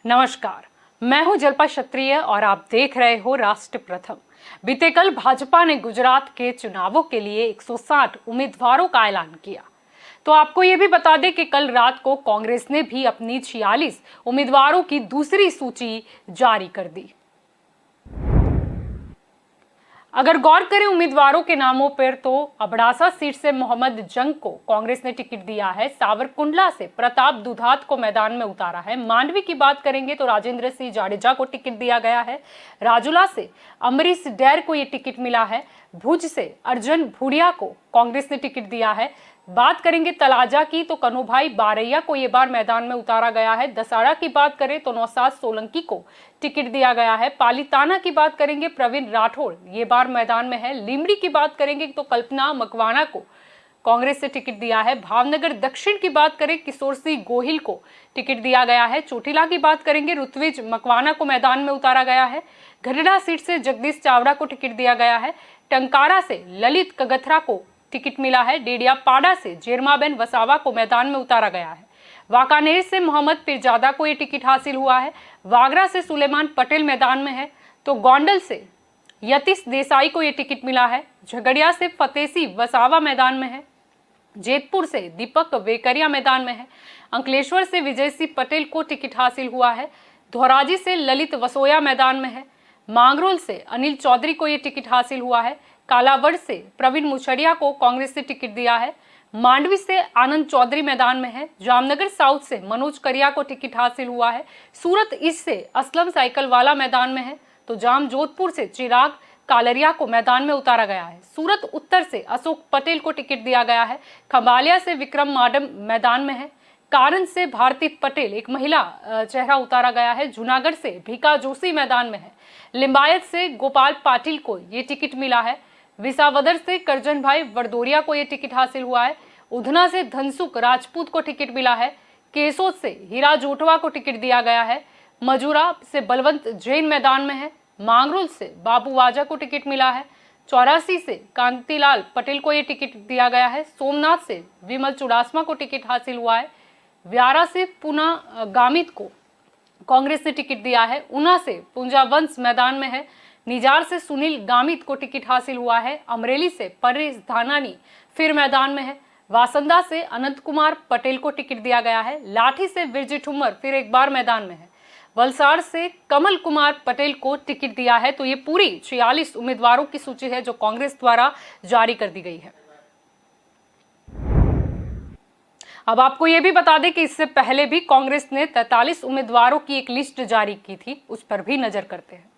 नमस्कार, मैं हूं जल्पा क्षत्रिय और आप देख रहे हो राष्ट्र प्रथम। बीते कल भाजपा ने गुजरात के चुनावों के लिए 160 उम्मीदवारों का ऐलान किया। तो आपको यह भी बता दें कि कल रात को कांग्रेस ने भी अपनी 46 उम्मीदवारों की दूसरी सूची जारी कर दी। अगर गौर करें उम्मीदवारों के नामों पर तो अबड़ासा सीट से मोहम्मद जंग को कांग्रेस ने टिकट दिया है। सावरकुंडला से प्रताप दुधात को मैदान में उतारा है। मांडवी की बात करेंगे तो राजेंद्र सिंह जाडेजा को टिकट दिया गया है। राजुला से अमरीश डैर को यह टिकट मिला है। भुज से अर्जुन भूरिया को कांग्रेस ने टिकट दिया है। बात करेंगे तलाजा की तो कन्हूभाई बारैया को ये बार मैदान में उतारा गया है। दसाड़ा की बात करें तो नौशाद सोलंकी को टिकट दिया गया है। पालीताना की बात करेंगे प्रवीण राठौड़ ये बार मैदान में है। लिमड़ी की बात करेंगे तो कल्पना मकवाना को कांग्रेस से टिकट दिया है। भावनगर दक्षिण की बात करें किशोर सिंह गोहिल को टिकट दिया गया है। चोटिला की बात करेंगे ऋत्विज मकवाना को मैदान में उतारा गया है। गढ़ड़ा सीट से जगदीश चावड़ा को टिकट दिया गया है। टंकारा से ललित कगथरा को टिकट मिला है। डेडियापाड़ा से जेरमाबेन वसावा को मैदान में उतारा गया है। वाकानेर से मोहम्मद पीरजादा को यह टिकट हासिल हुआ है। वागरा से सुलेमान पटेल मैदान में है तो गोंडल से यतीश देसाई को यह टिकट मिला है। झगड़िया से फतेसी वसावा मैदान में है। जेतपुर से दीपक वेकरिया मैदान में है। अंकलेश्वर से विजय सिंह पटेल को टिकट हासिल हुआ है। धोराजी से ललित वसोया मैदान में है। मांगरोल से अनिल चौधरी को यह टिकट हासिल हुआ है। कालावड़ से प्रवीण मुछड़िया को कांग्रेस से टिकट दिया है। मांडवी से आनंद चौधरी मैदान में है। जामनगर साउथ से मनोज करिया को टिकट हासिल हुआ है। सूरत ईस्ट से असलम साइकिल वाला मैदान में है तो जाम जोधपुर से चिराग कालरिया को मैदान में उतारा गया है। सूरत उत्तर से अशोक पटेल को टिकट दिया गया है। खंबालिया से विक्रम माडम मैदान में है। कारण से भारती पटेल एक महिला चेहरा उतारा गया है। जूनागढ़ से भीका जोशी मैदान में है। लिंबायत से गोपाल पाटिल को ये टिकट मिला है। विसावदर से करजन भाई वरदोरिया को यह टिकट हासिल हुआ है। उधना से धनसुख राजपूत को टिकट मिला है। केसोद से हीरा जोटवा को टिकट दिया गया है। मजूरा से बलवंत जैन मैदान में है। मांगरोल से बाबू वाजा को टिकट मिला है। 84 से कांतिलाल पटेल को यह टिकट दिया गया है। सोमनाथ से विमल चुड़ासमा को टिकट हासिल हुआ है। व्यारा से पुना गामित को कांग्रेस ने टिकट दिया है। ऊना से पुंजावंश मैदान में है। निजार से सुनील गामित को टिकट हासिल हुआ है। अमरेली से परेश धानानी फिर मैदान में है। वासंदा से अनंत कुमार पटेल को टिकट दिया गया है। लाठी से विरजी ठुम्मर फिर एक बार मैदान में है। वलसाड़ से कमल कुमार पटेल को टिकट दिया है। तो ये पूरी 46 उम्मीदवारों की सूची है जो कांग्रेस द्वारा जारी कर दी गई है। अब आपको यह भी बता दें कि इससे पहले भी कांग्रेस ने 43 उम्मीदवारों की एक लिस्ट जारी की थी, उस पर भी नजर करते हैं।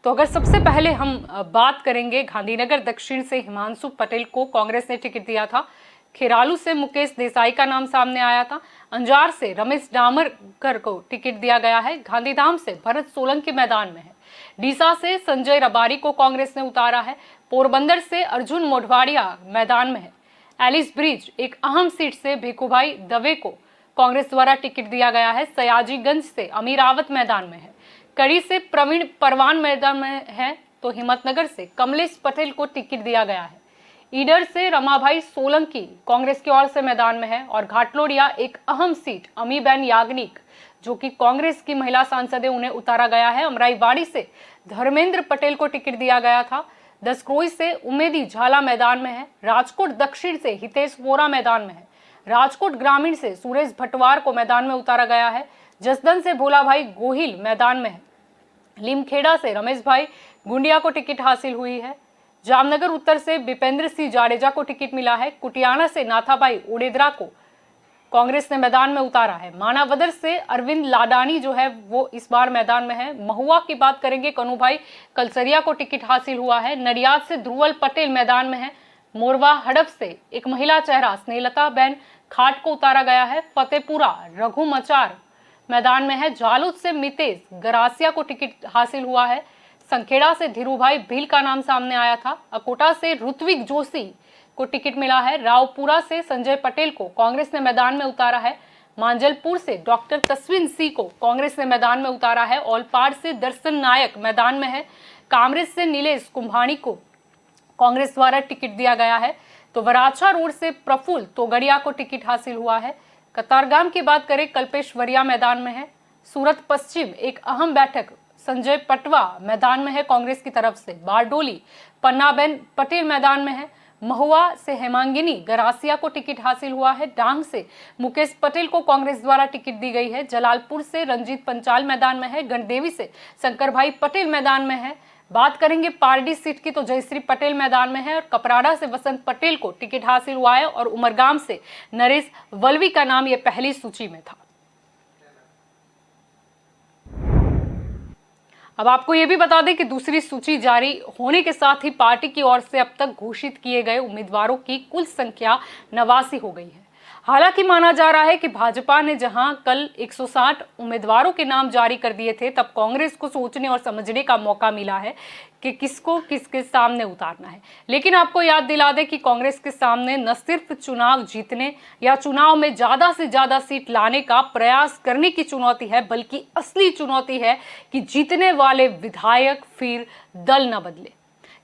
तो अगर सबसे पहले हम बात करेंगे गांधीनगर दक्षिण से हिमांशु पटेल को कांग्रेस ने टिकट दिया था। खेरालू से मुकेश देसाई का नाम सामने आया था। अंजार से रमेश डामरकर को टिकट दिया गया है। गांधीधाम से भरत सोलंकी मैदान में है। डीसा से संजय रबारी को कांग्रेस ने उतारा है। पोरबंदर से अर्जुन मोढवाड़िया मैदान में है। एलिस ब्रिज एक अहम सीट से भिखुभाई दवे को कांग्रेस द्वारा टिकट दिया गया है। सयाजीगंज से अमीरावत मैदान में है। कड़ी से प्रवीण परवान मैदान में है तो हिम्मतनगर से कमलेश पटेल को टिकट दिया गया है। ईडर से रमाभाई सोलंकी कांग्रेस की ओर से मैदान में है। और घाटलोड़िया एक अहम सीट अमीबेन याग्निक जो कि कांग्रेस की महिला सांसद है उन्हें उतारा गया है। अमराईवाड़ी से धर्मेंद्र पटेल को टिकट दिया गया था। दसक्रोई से उमेदी झाला मैदान में है। राजकोट दक्षिण से हितेश वोरा मैदान में है। राजकोट ग्रामीण से सुरेश भटवार को मैदान में उतारा गया है। जसदन से भोला भाई गोहिल मैदान में है। लिमखेड़ा से रमेश भाई गुंडिया को टिकट हासिल हुई है। जामनगर उत्तर से विपेंद्र सिंह जाडेजा को टिकट मिला है। कुटियाना से नाथाभाई उडेद्रा को कांग्रेस ने मैदान में उतारा है। मानावदर से अरविंद लाडानी जो है वो इस बार मैदान में है। महुआ की बात करेंगे कन्हूभाई कलसरिया को टिकट हासिल हुआ है। नडियाद से ध्रुवल पटेल मैदान में है। मोरवा हड़प से एक महिला चेहरा स्नेहलता बेन खाट को उतारा गया है। फतेहपुरा रघु मचार मैदान में है। जालूद से मितेश गरासिया को टिकट हासिल हुआ है। संखेड़ा से धीरूभाई भील का नाम सामने आया था। अकोटा से ऋत्विक जोशी को टिकट मिला है। रावपुरा से संजय पटेल को कांग्रेस ने मैदान में उतारा है। मांजलपुर से डॉक्टर तस्विन सिंह को कांग्रेस ने मैदान में उतारा है। ओलपाड़ से दर्शन नायक मैदान में है। कामरेज से नीलेश कुंभानी को कांग्रेस द्वारा टिकट दिया गया है। तो वराछा रोड से प्रफुल्ल तोगड़िया को टिकट हासिल हुआ है। कतारगाम की बात करें, कल्पेश्वरिया मैदान में है। सूरत पश्चिम एक अहम बैठक संजय पटवा मैदान में है कांग्रेस की तरफ से। बारडोली पन्नाबेन पटेल मैदान में है। महुआ से हेमांगिनी गरासिया को टिकट हासिल हुआ है। डांग से मुकेश पटेल को कांग्रेस द्वारा टिकट दी गई है। जलालपुर से रंजीत पंचाल मैदान में है। गंडेवी से शंकर भाई पटेल मैदान में है। बात करेंगे पारडी सीट की तो जयश्री पटेल मैदान में है और कपराड़ा से वसंत पटेल को टिकट हासिल हुआ है और उमरगाम से नरेश वल्वी का नाम यह पहली सूची में था। अब आपको यह भी बता दें कि दूसरी सूची जारी होने के साथ ही पार्टी की ओर से अब तक घोषित किए गए उम्मीदवारों की कुल संख्या 89 हो गई है। हालांकि माना जा रहा है कि भाजपा ने जहां कल 160 उम्मीदवारों के नाम जारी कर दिए थे, तब कांग्रेस को सोचने और समझने का मौका मिला है कि किसको किसके सामने उतारना है। लेकिन आपको याद दिला दें कि कांग्रेस के सामने न सिर्फ चुनाव जीतने या चुनाव में ज्यादा से ज्यादा सीट लाने का प्रयास करने की चुनौती है, बल्कि असली चुनौती है कि जीतने वाले विधायक फिर दल न बदले।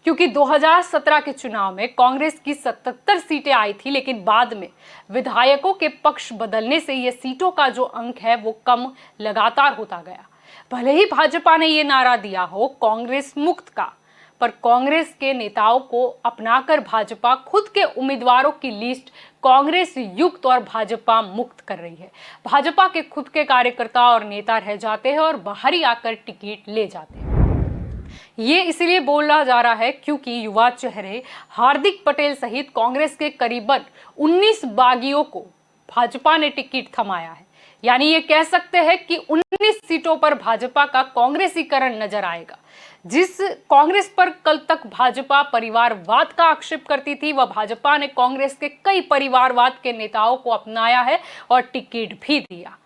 क्योंकि 2017 के चुनाव में कांग्रेस की 77 सीटें आई थी, लेकिन बाद में विधायकों के पक्ष बदलने से ये सीटों का जो अंक है वो कम लगातार होता गया। भले ही भाजपा ने ये नारा दिया हो कांग्रेस मुक्त का, पर कांग्रेस के नेताओं को अपनाकर भाजपा खुद के उम्मीदवारों की लिस्ट कांग्रेस युक्त और भाजपा मुक्त कर रही है। भाजपा के खुद के कार्यकर्ता और नेता रह जाते हैं और बाहरी आकर टिकट ले जाते हैं। ये इसलिए बोला जा रहा है क्योंकि युवा चेहरे हार्दिक पटेल सहित कांग्रेस के करीबन 19 बागियों को भाजपा ने टिकट थमाया है। यानी ये कह सकते हैं कि 19 सीटों पर भाजपा का कांग्रेसीकरण नजर आएगा। जिस कांग्रेस पर कल तक भाजपा परिवारवाद का आक्षेप करती थी, वह भाजपा ने कांग्रेस के कई परिवारवाद के नेताओं को अपनाया है और टिकट भी दिया।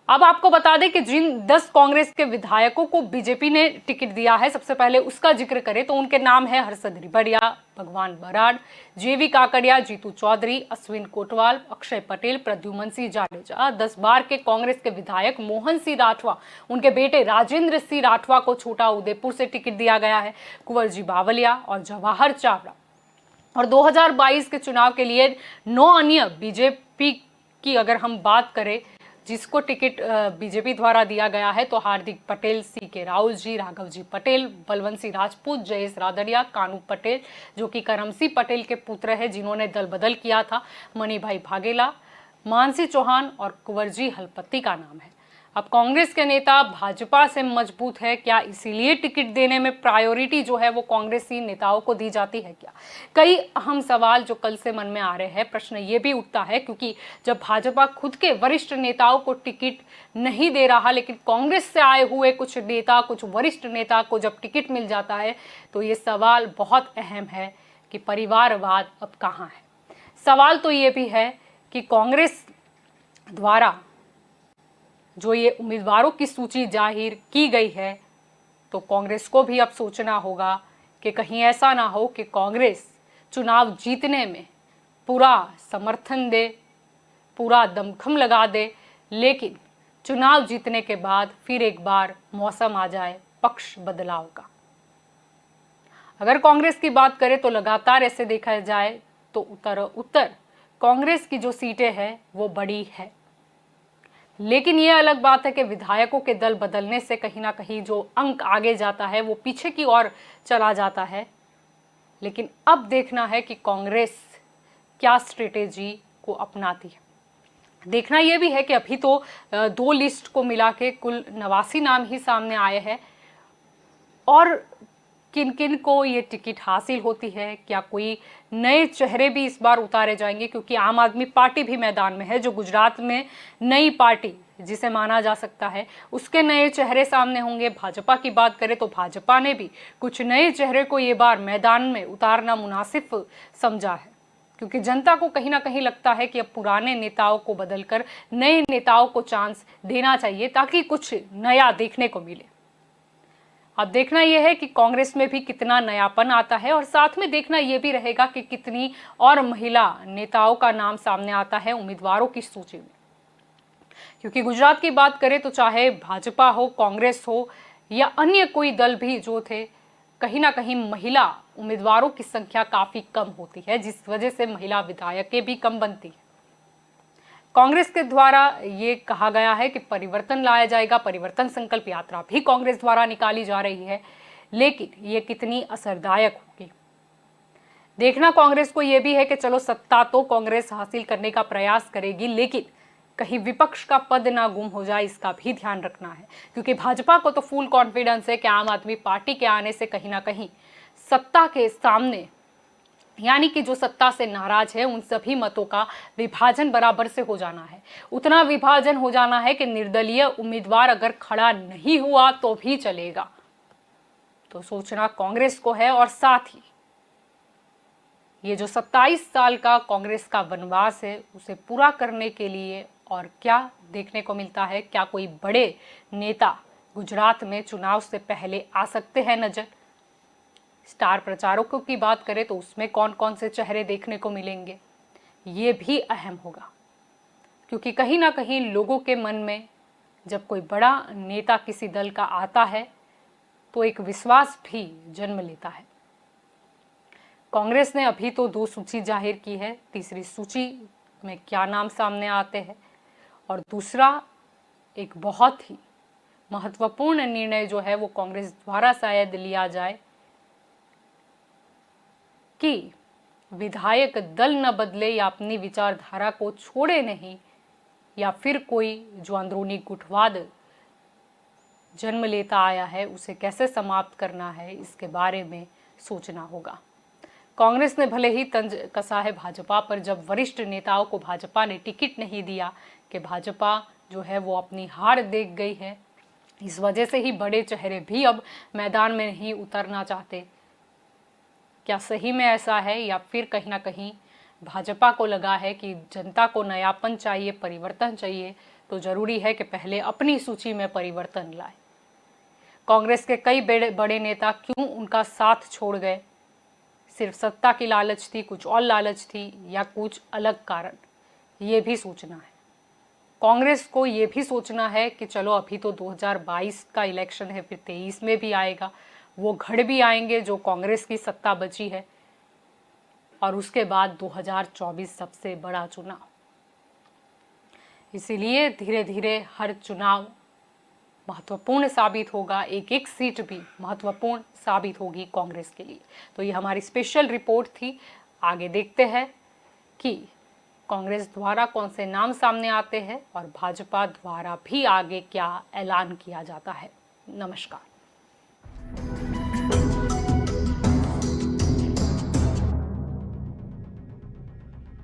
अब आपको बता दें कि जिन 10 कांग्रेस के विधायकों को बीजेपी ने टिकट दिया है, सबसे पहले उसका जिक्र करें तो उनके नाम है हर्षद रिबड़िया, भगवान बराड़, जेवी काकड़िया, जीतू चौधरी, अश्विन कोटवाल, अक्षय पटेल, प्रद्युमन सिंह जाडेजा। 10 बार के कांग्रेस के विधायक मोहन सिंह राठवा, उनके बेटे राजेंद्र सिंह राठवा को छोटा उदेपुर से टिकट दिया गया है। कुंवर जी बावलिया और जवाहर चावड़ा। और 2022 के चुनाव के लिए 9 अन्य बीजेपी की अगर हम बात करें जिसको टिकट बीजेपी द्वारा दिया गया है, तो हार्दिक पटेल, सीके राहुल जी, राघव जी पटेल, बलवंत सिंह राजपूत, जयेश रादड़िया, कानू पटेल जो कि करमसी पटेल के पुत्र है जिन्होंने दल बदल किया था, मणिभाई भागेला, मानसी चौहान और कुंवर जी हलपति का नाम है। अब कांग्रेस के नेता भाजपा से मजबूत है क्या, इसीलिए टिकट देने में प्रायोरिटी जो है वो कांग्रेसी नेताओं को दी जाती है क्या? कई अहम सवाल जो कल से मन में आ रहे हैं। प्रश्न ये भी उठता है क्योंकि जब भाजपा खुद के वरिष्ठ नेताओं को टिकट नहीं दे रहा, लेकिन कांग्रेस से आए हुए कुछ नेता, कुछ वरिष्ठ नेता को जब टिकट मिल जाता है, तो ये सवाल बहुत अहम है कि परिवारवाद अब कहाँ है। सवाल तो ये भी है कि कांग्रेस द्वारा जो ये उम्मीदवारों की सूची जाहिर की गई है, तो कांग्रेस को भी अब सोचना होगा कि कहीं ऐसा ना हो कि कांग्रेस चुनाव जीतने में पूरा समर्थन दे, पूरा दमखम लगा दे, लेकिन चुनाव जीतने के बाद फिर एक बार मौसम आ जाए पक्ष बदलाव का। अगर कांग्रेस की बात करें तो लगातार ऐसे देखा जाए तो उत्तर कांग्रेस की जो सीटें हैं वो बड़ी है, लेकिन ये अलग बात है कि विधायकों के दल बदलने से कहीं ना कहीं जो अंक आगे जाता है वो पीछे की ओर चला जाता है। लेकिन अब देखना है कि कांग्रेस क्या स्ट्रेटेजी को अपनाती है। देखना यह भी है कि अभी तो 2 लिस्ट को मिला के कुल 89 नाम ही सामने आए हैं, और किन किन को ये टिकट हासिल होती है, क्या कोई नए चेहरे भी इस बार उतारे जाएंगे, क्योंकि आम आदमी पार्टी भी मैदान में है, जो गुजरात में नई पार्टी जिसे माना जा सकता है, उसके नए चेहरे सामने होंगे। भाजपा की बात करें तो भाजपा ने भी कुछ नए चेहरे को ये बार मैदान में उतारना मुनासिब समझा है, क्योंकि जनता को कहीं ना कहीं लगता है कि अब पुराने नेताओं को बदलकर नए नेताओं को चांस देना चाहिए ताकि कुछ नया देखने को मिले। अब देखना यह है कि कांग्रेस में भी कितना नयापन आता है, और साथ में देखना यह भी रहेगा कि कितनी और महिला नेताओं का नाम सामने आता है उम्मीदवारों की सूची में। क्योंकि गुजरात की बात करें तो चाहे भाजपा हो, कांग्रेस हो या अन्य कोई दल भी जो थे, कहीं ना कहीं महिला उम्मीदवारों की संख्या काफी कम होती है, जिस वजह से महिला विधायकें भी कम बनती है। कांग्रेस के द्वारा ये कहा गया है कि परिवर्तन लाया जाएगा, परिवर्तन संकल्प यात्रा भी कांग्रेस द्वारा निकाली जा रही है, लेकिन ये कितनी असरदायक होगी देखना कांग्रेस को ये भी है कि चलो सत्ता तो कांग्रेस हासिल करने का प्रयास करेगी, लेकिन कहीं विपक्ष का पद ना गुम हो जाए, इसका भी ध्यान रखना है। क्योंकि भाजपा को तो फुल कॉन्फिडेंस है कि आम आदमी पार्टी के आने से कहीं ना कहीं सत्ता के सामने, यानी कि जो सत्ता से नाराज है, उन सभी मतों का विभाजन बराबर से हो जाना है। उतना विभाजन हो जाना है कि निर्दलीय उम्मीदवार अगर खड़ा नहीं हुआ तो भी चलेगा। तो सोचना कांग्रेस को है, और साथ ही ये जो 27 साल का कांग्रेस का वनवास है उसे पूरा करने के लिए और क्या देखने को मिलता है, क्या कोई बड़े नेता गुजरात में चुनाव से पहले आ सकते हैं नजर। स्टार प्रचारकों की बात करें तो उसमें कौन कौन से चेहरे देखने को मिलेंगे, ये भी अहम होगा। क्योंकि कहीं ना कहीं लोगों के मन में जब कोई बड़ा नेता किसी दल का आता है तो एक विश्वास भी जन्म लेता है। कांग्रेस ने अभी तो 2 सूची जाहिर की है, तीसरी सूची में क्या नाम सामने आते हैं, और दूसरा एक बहुत ही महत्वपूर्ण निर्णय जो है वो कांग्रेस द्वारा शायद लिया जाए कि विधायक दल न बदले या अपनी विचारधारा को छोड़े नहीं, या फिर कोई जो अंदरूनी गुटवाद जन्म लेता आया है उसे कैसे समाप्त करना है, इसके बारे में सोचना होगा। कांग्रेस ने भले ही तंज कसा है भाजपा पर, जब वरिष्ठ नेताओं को भाजपा ने टिकट नहीं दिया, कि भाजपा जो है वो अपनी हार देख गई है। इस वजह से ही बड़े चेहरे भी अब मैदान में नहीं उतरना चाहते। क्या सही में ऐसा है, या फिर कहीं ना कहीं भाजपा को लगा है कि जनता को नयापन चाहिए, परिवर्तन चाहिए, तो जरूरी है कि पहले अपनी सूची में परिवर्तन लाए। कांग्रेस के कई बड़े नेता क्यों उनका साथ छोड़ गए, सिर्फ सत्ता की लालच थी, कुछ और लालच थी, या कुछ अलग कारण, ये भी सोचना है। कांग्रेस को ये भी सोचना है कि चलो अभी तो 2022 का इलेक्शन है, फिर 23 में भी आएगा, वो घड़ भी आएंगे जो कांग्रेस की सत्ता बची है, और उसके बाद 2024 सबसे बड़ा चुनाव। इसीलिए धीरे धीरे हर चुनाव महत्वपूर्ण साबित होगा, एक एक सीट भी महत्वपूर्ण साबित होगी कांग्रेस के लिए। तो ये हमारी स्पेशल रिपोर्ट थी। आगे देखते हैं कि कांग्रेस द्वारा कौन से नाम सामने आते हैं और भाजपा द्वारा भी आगे क्या ऐलान किया जाता है। नमस्कार।